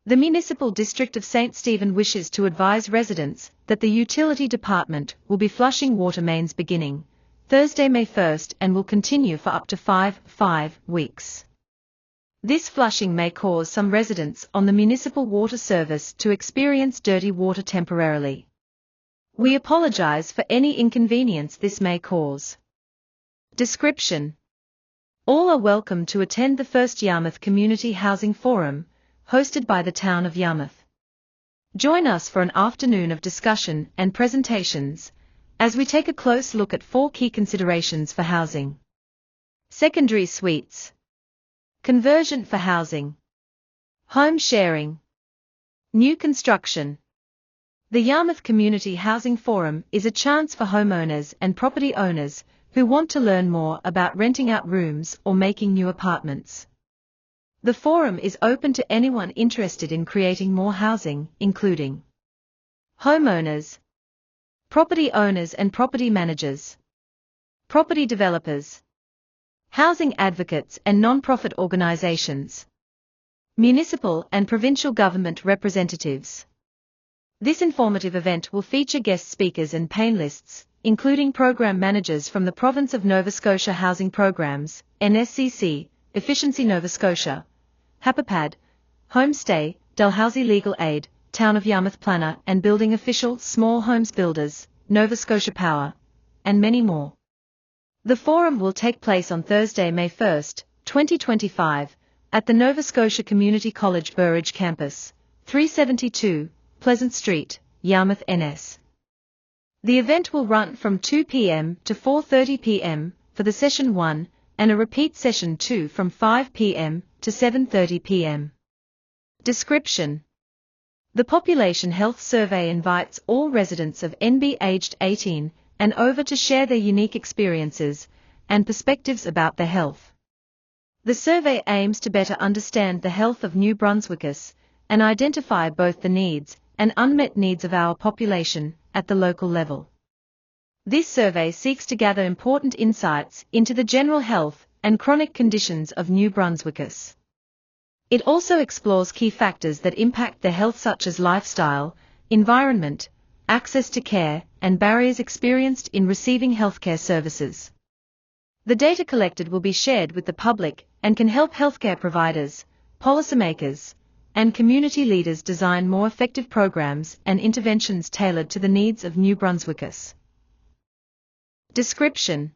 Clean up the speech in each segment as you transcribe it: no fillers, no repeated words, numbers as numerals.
The Municipal District of St. Stephen wishes to advise residents that the Utility Department will be flushing water mains beginning Thursday, May 1st and will continue for up to 5 weeks. This flushing may cause some residents on the municipal water service to experience dirty water temporarily. We apologize for any inconvenience this may cause. Description: all are welcome to attend the first Yarmouth Community Housing Forum, hosted by the Town of Yarmouth. Join us for an afternoon of discussion and presentations, as we take a close look at 4 key considerations for housing. Secondary suites. Conversion for housing. Home sharing. New construction. The Yarmouth Community Housing Forum is a chance for homeowners and property owners who want to learn more about renting out rooms or making new apartments. The forum is open to anyone interested in creating more housing, including homeowners, property owners and property managers, property developers, housing advocates and non-profit organizations, municipal and provincial government representatives. This informative event will feature guest speakers and panelists, including program managers from the Province of Nova Scotia Housing Programs, NSCC, Efficiency Nova Scotia, HAPAPAD, Homestay, Dalhousie Legal Aid, Town of Yarmouth Planner and Building Official, Small Homes Builders, Nova Scotia Power, and many more. The forum will take place on Thursday, May 1st, 2025, at the Nova Scotia Community College Burridge Campus, 372, Pleasant Street, Yarmouth, NS. The event will run from 2 p.m. to 4:30 p.m. for the Session 1, and a repeat Session 2 from 5 p.m. to 7:30 p.m. Description: the Population Health Survey invites all residents of NB aged 18 and over to share their unique experiences and perspectives about their health. The survey aims to better understand the health of New Brunswickers and identify both the needs and unmet needs of our population at the local level. This survey seeks to gather important insights into the general health and chronic conditions of New Brunswickers. It also explores key factors that impact their health, such as lifestyle, environment, access to care, and barriers experienced in receiving healthcare services. The data collected will be shared with the public and can help healthcare providers, policymakers, and community leaders design more effective programs and interventions tailored to the needs of New Brunswickers. Description: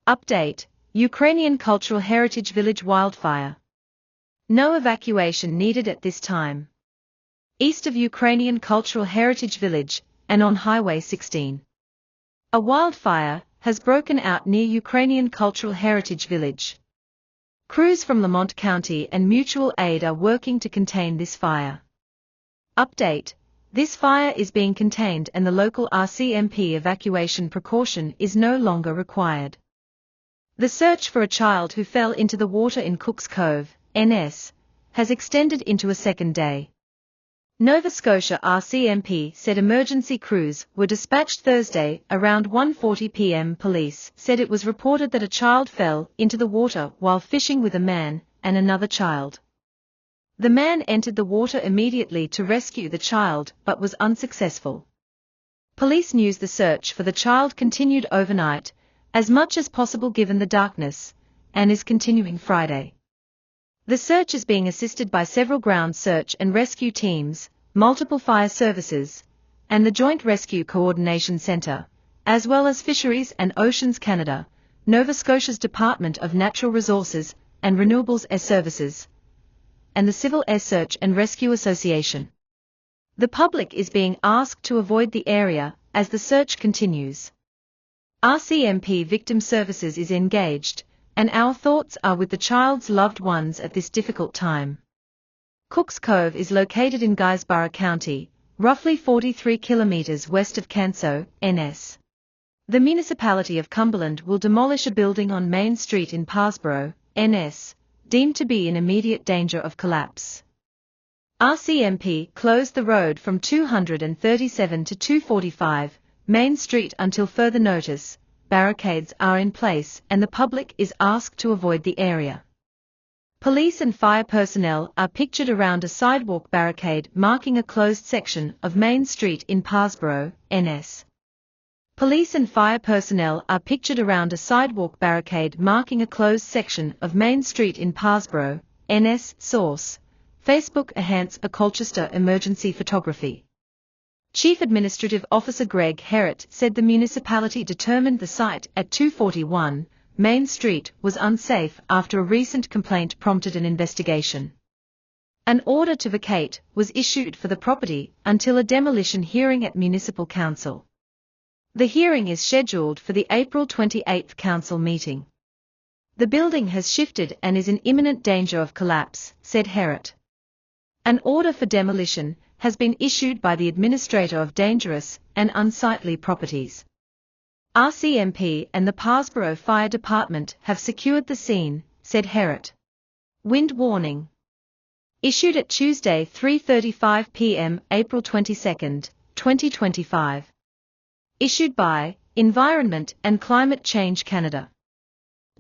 update: Ukrainian Cultural Heritage Village wildfire. No evacuation needed at this time. East of Ukrainian Cultural Heritage Village, and on Highway 16. A wildfire has broken out near Ukrainian Cultural Heritage Village. Crews from Lamont County and Mutual Aid are working to contain this fire. Update: this fire is being contained and the local RCMP evacuation precaution is no longer required. The search for a child who fell into the water in Cooks Cove, NS, has extended into a second day. Nova Scotia RCMP said emergency crews were dispatched Thursday around 1:40 p.m. Police said it was reported that a child fell into the water while fishing with a man and another child. The man entered the water immediately to rescue the child but was unsuccessful. Police news the search for the child continued overnight, as much as possible given the darkness, and is continuing Friday. The search is being assisted by several ground search and rescue teams, multiple fire services, and the Joint Rescue Coordination Centre, as well as Fisheries and Oceans Canada, Nova Scotia's Department of Natural Resources and Renewables Air Services, and the Civil Air Search and Rescue Association. The public is being asked to avoid the area as the search continues. RCMP Victim Services is engaged, and our thoughts are with the child's loved ones at this difficult time. Cooks Cove is located in Guysborough County, roughly 43 kilometres west of Canso, NS. The municipality of Cumberland will demolish a building on Main Street in Parsborough, NS, deemed to be in immediate danger of collapse. RCMP closed the road from 237 to 245 Main Street until further notice. Barricades are in place and the public is asked to avoid the area. Police and fire personnel are pictured around a sidewalk barricade marking a closed section of Main Street in Parsboro, NS. Police and fire personnel are pictured around a sidewalk barricade marking a closed section of Main Street in Parsboro, NS. Source: Facebook. Enhance a Colchester emergency photography. Chief Administrative Officer Greg Herritt said the municipality determined the site at 241 Main Street was unsafe after a recent complaint prompted an investigation. An order to vacate was issued for the property until a demolition hearing at Municipal Council. The hearing is scheduled for the April 28 council meeting. The building has shifted and is in imminent danger of collapse, said Herritt. An order for demolition has been issued by the Administrator of Dangerous and Unsightly Properties. RCMP and the Parsboro Fire Department have secured the scene, said Herritt. Wind warning. Issued at Tuesday 3:35 p.m. April 22, 2025. Issued by Environment and Climate Change Canada.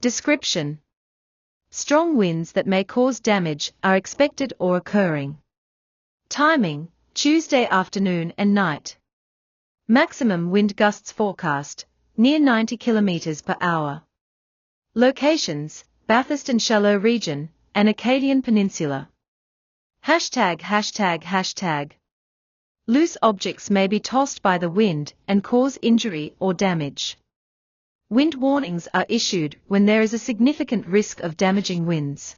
Description: strong winds that may cause damage are expected or occurring. Timing: Tuesday afternoon and night. Maximum wind gusts forecast, near 90 km per hour. Locations: Bathurst and Shallow Region, and Acadian Peninsula. ###. Loose objects may be tossed by the wind and cause injury or damage. Wind warnings are issued when there is a significant risk of damaging winds.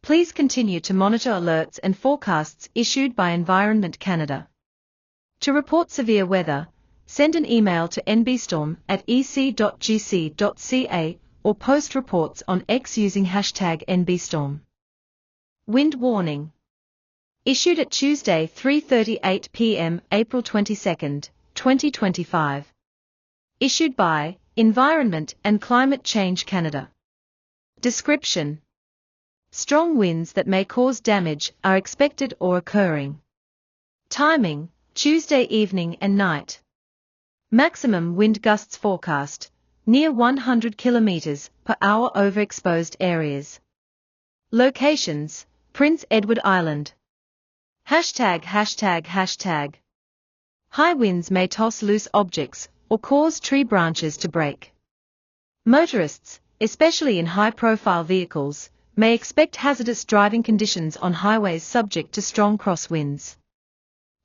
Please continue to monitor alerts and forecasts issued by Environment Canada. To report severe weather, send an email to nbstorm@ec.gc.ca or post reports on X using #NBStorm. Wind warning. Issued at Tuesday 3:38 p.m. April 22, 2025. Issued by Environment and Climate Change Canada. Description: strong winds that may cause damage are expected or occurring. Timing: Tuesday evening and night. Maximum wind gusts forecast, near 100 km per hour over exposed areas. Locations: Prince Edward Island. ###. High winds may toss loose objects or cause tree branches to break. Motorists, especially in high-profile vehicles, may expect hazardous driving conditions on highways subject to strong crosswinds.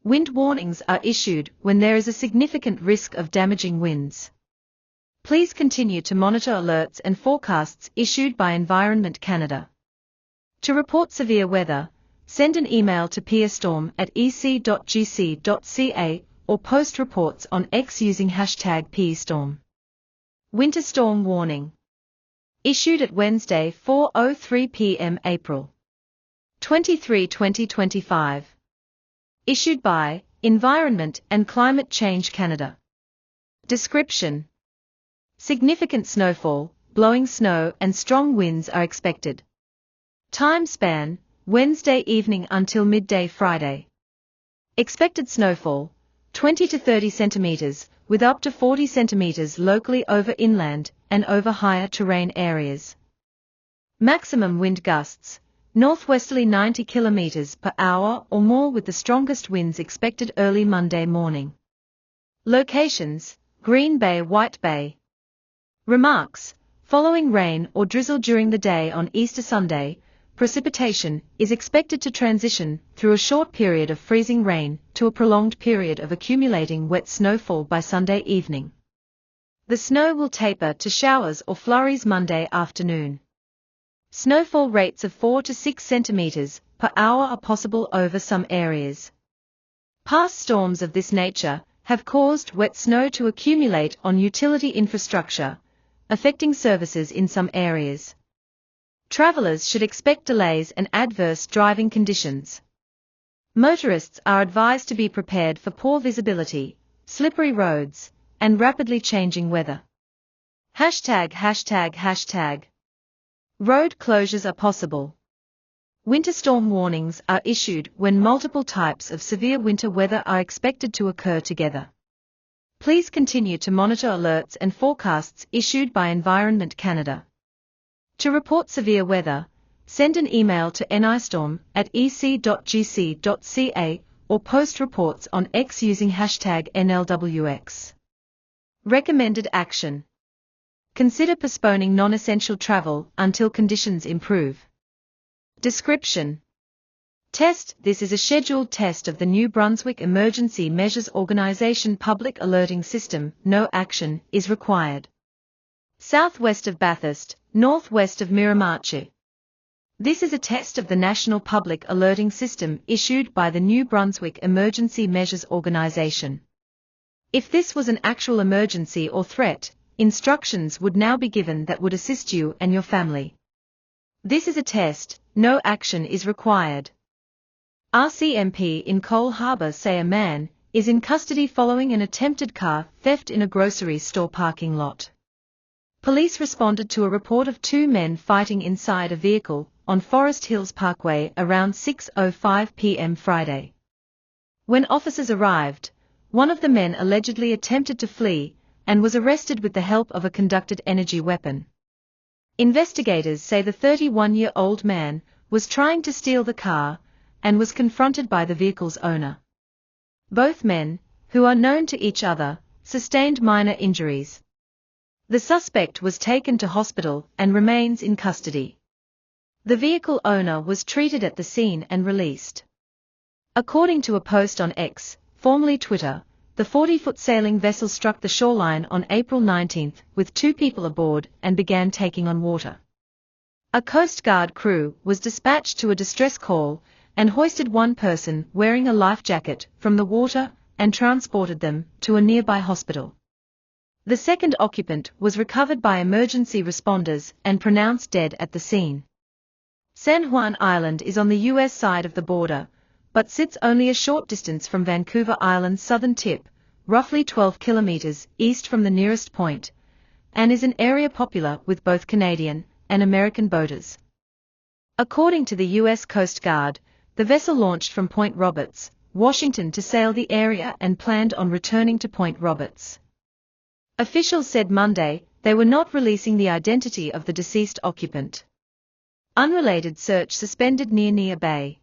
Wind warnings are issued when there is a significant risk of damaging winds. Please continue to monitor alerts and forecasts issued by Environment Canada. To report severe weather, send an email to pstorm@ec.gc.ca or post reports on X using #PStorm. Winter storm warning. Issued at Wednesday 4:03 p.m. April 23, 2025. Issued by Environment and Climate Change Canada. Description: significant snowfall, blowing snow and strong winds are expected. Time span: Wednesday evening until midday Friday. Expected snowfall: 20 to 30 centimeters, with up to 40 centimeters locally over inland and over higher terrain areas. Maximum wind gusts: northwesterly 90 km per hour or more, with the strongest winds expected early Monday morning. Locations: Green Bay, White Bay. Remarks: following rain or drizzle during the day on Easter Sunday, precipitation is expected to transition through a short period of freezing rain to a prolonged period of accumulating wet snowfall by Sunday evening. The snow will taper to showers or flurries Monday afternoon. Snowfall rates of 4 to 6 centimeters per hour are possible over some areas. Past storms of this nature have caused wet snow to accumulate on utility infrastructure, affecting services in some areas. Travelers should expect delays and adverse driving conditions. Motorists are advised to be prepared for poor visibility, slippery roads, and rapidly changing weather. ###. Road closures are possible. Winter storm warnings are issued when multiple types of severe winter weather are expected to occur together. Please continue to monitor alerts and forecasts issued by Environment Canada. To report severe weather, send an email to nistorm@ec.gc.ca or post reports on X using hashtag NLWX. Recommended action. Consider postponing non-essential travel until conditions improve. Description. Test. This is a scheduled test of the New Brunswick Emergency Measures Organization Public Alerting System. No action is required. Southwest of Bathurst, northwest of Miramichi. This is a test of the National Public Alerting System issued by the New Brunswick Emergency Measures Organization. If this was an actual emergency or threat, instructions would now be given that would assist you and your family. This is a test, no action is required. RCMP in Cole Harbour say a man is in custody following an attempted car theft in a grocery store parking lot. Police responded to a report of two men fighting inside a vehicle on Forest Hills Parkway around 6:05 p.m. Friday. When officers arrived, one of the men allegedly attempted to flee and was arrested with the help of a conducted energy weapon. Investigators say the 31-year-old man was trying to steal the car and was confronted by the vehicle's owner. Both men, who are known to each other, sustained minor injuries. The suspect was taken to hospital and remains in custody. The vehicle owner was treated at the scene and released. According to a post on X, formerly Twitter, the 40-foot sailing vessel struck the shoreline on April 19 with two people aboard and began taking on water. A Coast Guard crew was dispatched to a distress call and hoisted one person wearing a life jacket from the water and transported them to a nearby hospital. The second occupant was recovered by emergency responders and pronounced dead at the scene. San Juan Island is on the U.S. side of the border, but sits only a short distance from Vancouver Island's southern tip, roughly 12 kilometers east from the nearest point, and is an area popular with both Canadian and American boaters. According to the U.S. Coast Guard, the vessel launched from Point Roberts, Washington to sail the area and planned on returning to Point Roberts. Officials said Monday they were not releasing the identity of the deceased occupant. Unrelated search suspended near Neah Bay.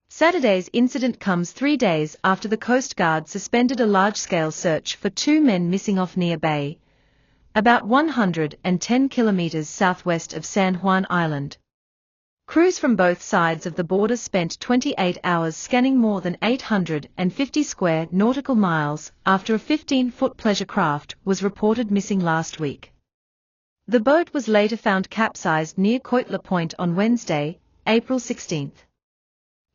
Saturday's incident comes 3 days after the Coast Guard suspended a large-scale search for two men missing off Neah Bay, about 110 kilometers southwest of San Juan Island. Crews from both sides of the border spent 28 hours scanning more than 850 square nautical miles after a 15-foot pleasure craft was reported missing last week. The boat was later found capsized near Coitler Point on Wednesday, April 16.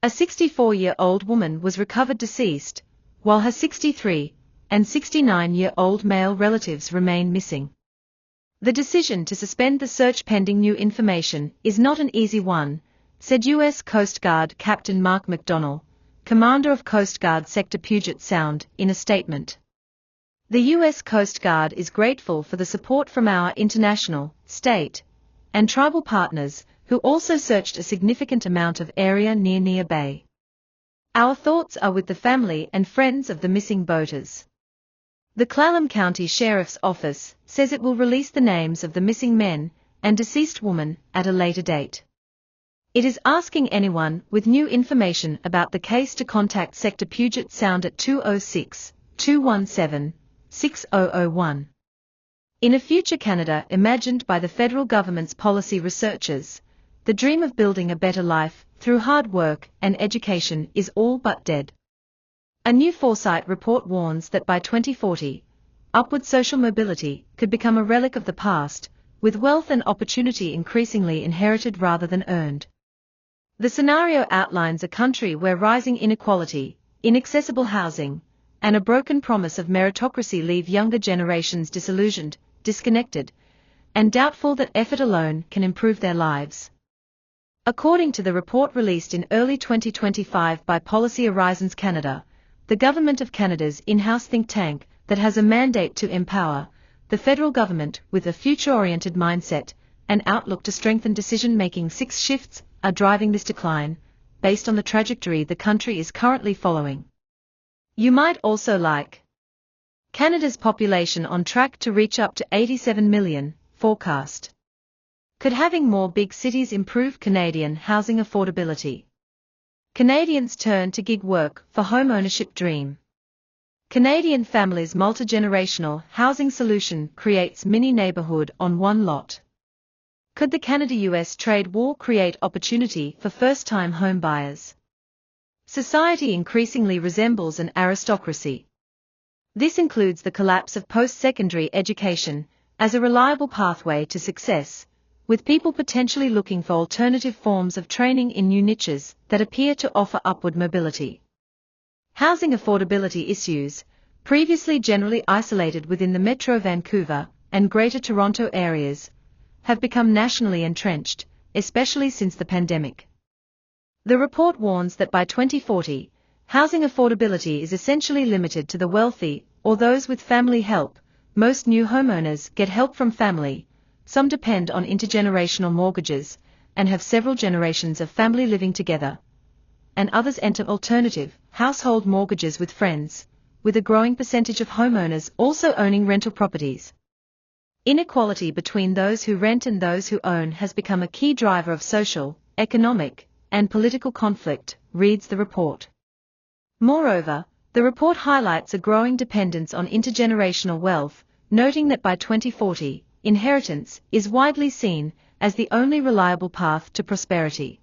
A 64-year-old woman was recovered deceased, while her 63 and 69-year-old male relatives remain missing. The decision to suspend the search pending new information is not an easy one, said U.S. Coast Guard Captain Mark McDonnell, commander of Coast Guard Sector Puget Sound, in a statement. The U.S. Coast Guard is grateful for the support from our international, state, and tribal partners, who also searched a significant amount of area near Neah Bay. Our thoughts are with the family and friends of the missing boaters. The Clallam County Sheriff's Office says it will release the names of the missing men and deceased woman at a later date. It is asking anyone with new information about the case to contact Sector Puget Sound at 206-217-6001. In a future Canada imagined by the federal government's policy researchers, the dream of building a better life through hard work and education is all but dead. A new Foresight report warns that by 2040, upward social mobility could become a relic of the past, with wealth and opportunity increasingly inherited rather than earned. The scenario outlines a country where rising inequality, inaccessible housing, and a broken promise of meritocracy leave younger generations disillusioned, disconnected, and doubtful that effort alone can improve their lives. According to the report released in early 2025 by Policy Horizons Canada, the Government of Canada's in-house think tank that has a mandate to empower the federal government with a future-oriented mindset and outlook to strengthen decision-making, 6 shifts are driving this decline, based on the trajectory the country is currently following. You might also like Canada's population on track to reach up to 87 million, forecast. Could having more big cities improve Canadian housing affordability? Canadians turn to gig work for home ownership dream. Canadian families' multi-generational housing solution creates mini neighborhood on one lot. Could the Canada-US trade war create opportunity for first-time home buyers? Society increasingly resembles an aristocracy. This includes the collapse of post-secondary education as a reliable pathway to success, with people potentially looking for alternative forms of training in new niches that appear to offer upward mobility. Housing affordability issues, previously generally isolated within the Metro Vancouver and Greater Toronto areas, have become nationally entrenched, especially since the pandemic. The report warns that by 2040, housing affordability is essentially limited to the wealthy or those with family help. Most new homeowners get help from family, some depend on intergenerational mortgages and have several generations of family living together, and others enter alternative household mortgages with friends, with a growing percentage of homeowners also owning rental properties. Inequality between those who rent and those who own has become a key driver of social, economic, and political conflict, reads the report. Moreover, the report highlights a growing dependence on intergenerational wealth, noting that by 2040, inheritance is widely seen as the only reliable path to prosperity.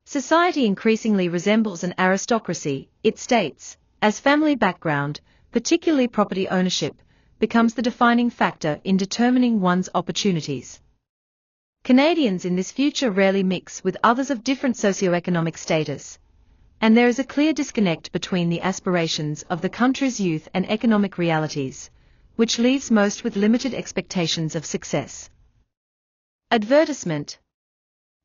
Society increasingly resembles an aristocracy, it states, as family background, particularly property ownership, becomes the defining factor in determining one's opportunities. Canadians in this future rarely mix with others of different socioeconomic status, and there is a clear disconnect between the aspirations of the country's youth and economic realities, which leaves most with limited expectations of success. Advertisement.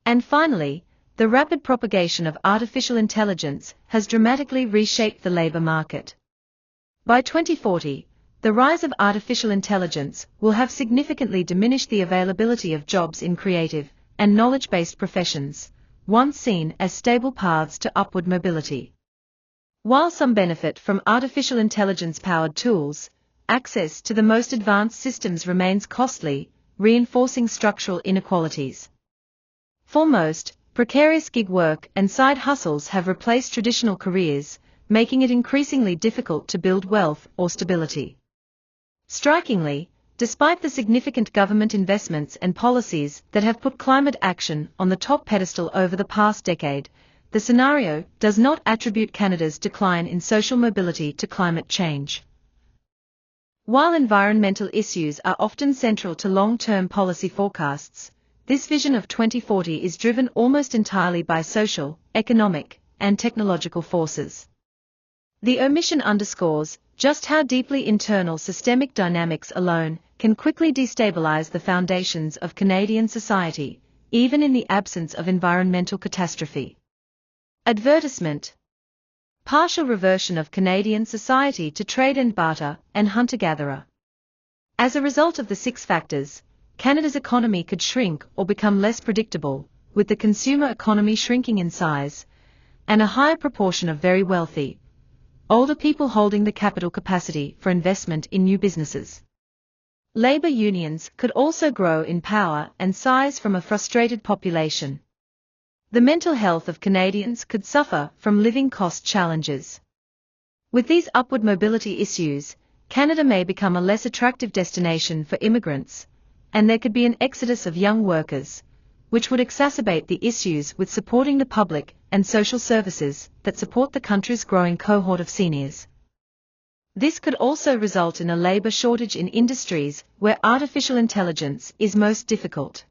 And finally, the rapid propagation of artificial intelligence has dramatically reshaped the labor market. By 2040, the rise of artificial intelligence will have significantly diminished the availability of jobs in creative and knowledge-based professions, once seen as stable paths to upward mobility. While some benefit from artificial intelligence-powered tools, access to the most advanced systems remains costly, reinforcing structural inequalities. For most, precarious gig work and side hustles have replaced traditional careers, making it increasingly difficult to build wealth or stability. Strikingly, despite the significant government investments and policies that have put climate action on the top pedestal over the past decade, the scenario does not attribute Canada's decline in social mobility to climate change. While environmental issues are often central to long-term policy forecasts, this vision of 2040 is driven almost entirely by social, economic, and technological forces. The omission underscores just how deeply internal systemic dynamics alone can quickly destabilize the foundations of Canadian society, even in the absence of environmental catastrophe. Advertisement. Partial reversion of Canadian society to trade and barter and hunter-gatherer. As a result of the six factors, Canada's economy could shrink or become less predictable, with the consumer economy shrinking in size, and a higher proportion of very wealthy, older people holding the capital capacity for investment in new businesses. Labor unions could also grow in power and size from a frustrated population. The mental health of Canadians could suffer from living cost challenges. With these upward mobility issues, Canada may become a less attractive destination for immigrants, and there could be an exodus of young workers, which would exacerbate the issues with supporting the public and social services that support the country's growing cohort of seniors. This could also result in a labor shortage in industries where artificial intelligence is most difficult.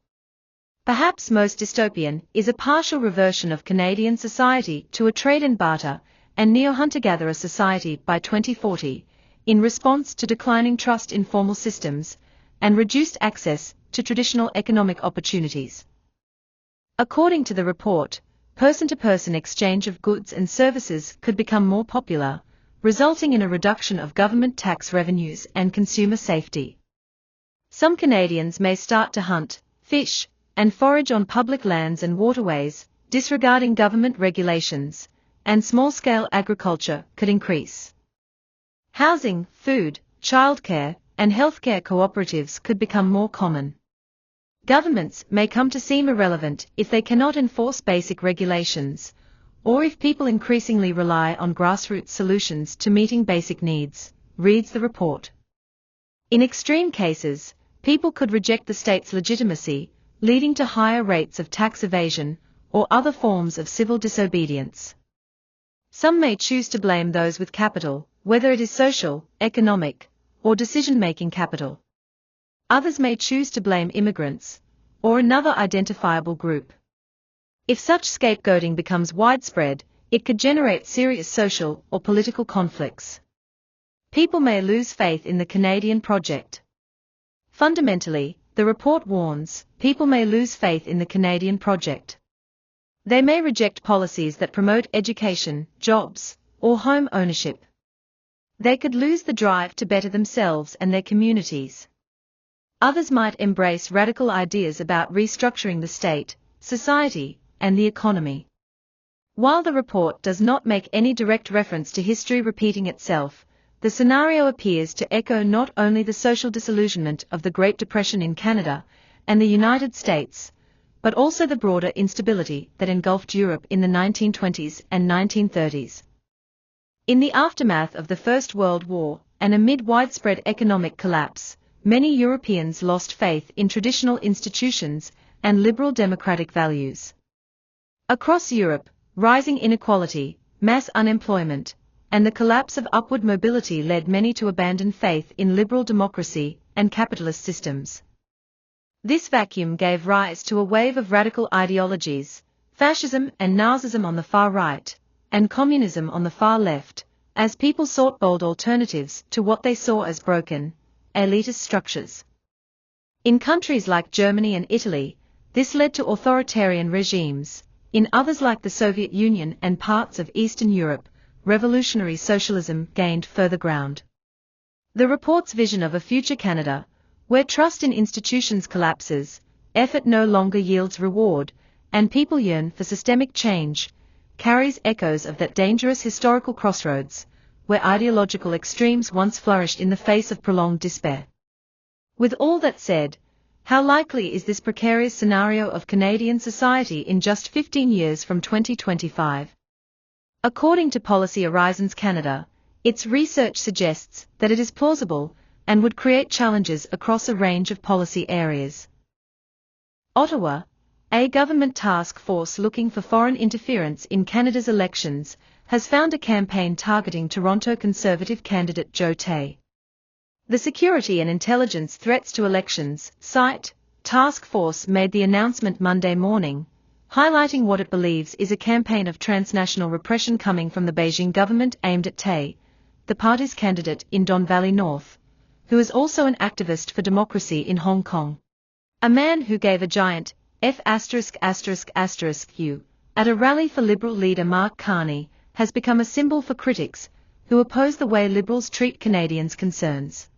Perhaps most dystopian is a partial reversion of Canadian society to a trade and barter and neo-hunter-gatherer society by 2040, in response to declining trust in formal systems and reduced access to traditional economic opportunities. According to the report, person-to-person exchange of goods and services could become more popular, resulting in a reduction of government tax revenues and consumer safety. Some Canadians may start to hunt, fish, and forage on public lands and waterways, disregarding government regulations, and small-scale agriculture could increase. Housing, food, childcare, and healthcare cooperatives could become more common. Governments may come to seem irrelevant if they cannot enforce basic regulations, or if people increasingly rely on grassroots solutions to meeting basic needs, reads the report. In extreme cases, people could reject the state's legitimacy, leading to higher rates of tax evasion or other forms of civil disobedience. Some may choose to blame those with capital, whether it is social, economic, or decision-making capital. Others may choose to blame immigrants, or another identifiable group. If such scapegoating becomes widespread, it could generate serious social or political conflicts. People may lose faith in the Canadian project. Fundamentally, the report warns, people may lose faith in the Canadian project. They may reject policies that promote education, jobs, or home ownership. They could lose the drive to better themselves and their communities. Others might embrace radical ideas about restructuring the state, society, and the economy. While the report does not make any direct reference to history repeating itself, the scenario appears to echo not only the social disillusionment of the Great Depression in Canada and the United States, but also the broader instability that engulfed Europe in the 1920s and 1930s. In the aftermath of the First World War, and amid widespread economic collapse, many Europeans lost faith in traditional institutions and liberal democratic values. Across Europe, rising inequality, mass unemployment, and the collapse of upward mobility led many to abandon faith in liberal democracy and capitalist systems. This vacuum gave rise to a wave of radical ideologies, fascism and Nazism on the far right, and communism on the far left, as people sought bold alternatives to what they saw as broken, elitist structures. In countries like Germany and Italy, this led to authoritarian regimes. In others like the Soviet Union and parts of Eastern Europe, revolutionary socialism gained further ground. The report's vision of a future Canada, where trust in institutions collapses, effort no longer yields reward, and people yearn for systemic change, carries echoes of that dangerous historical crossroads, where ideological extremes once flourished in the face of prolonged despair. With all that said, how likely is this precarious scenario of Canadian society in just 15 years from 2025? According to Policy Horizons Canada, its research suggests that it is plausible and would create challenges across a range of policy areas. Ottawa, a government task force looking for foreign interference in Canada's elections, has found a campaign targeting Toronto Conservative candidate Joe Tay. The Security and Intelligence Threats to Elections (SITE) task force made the announcement Monday morning, highlighting what it believes is a campaign of transnational repression coming from the Beijing government aimed at Tay, the party's candidate in Don Valley North, who is also an activist for democracy in Hong Kong. A man who gave a giant F*** you at a rally for Liberal leader Mark Carney has become a symbol for critics who oppose the way Liberals treat Canadians' concerns.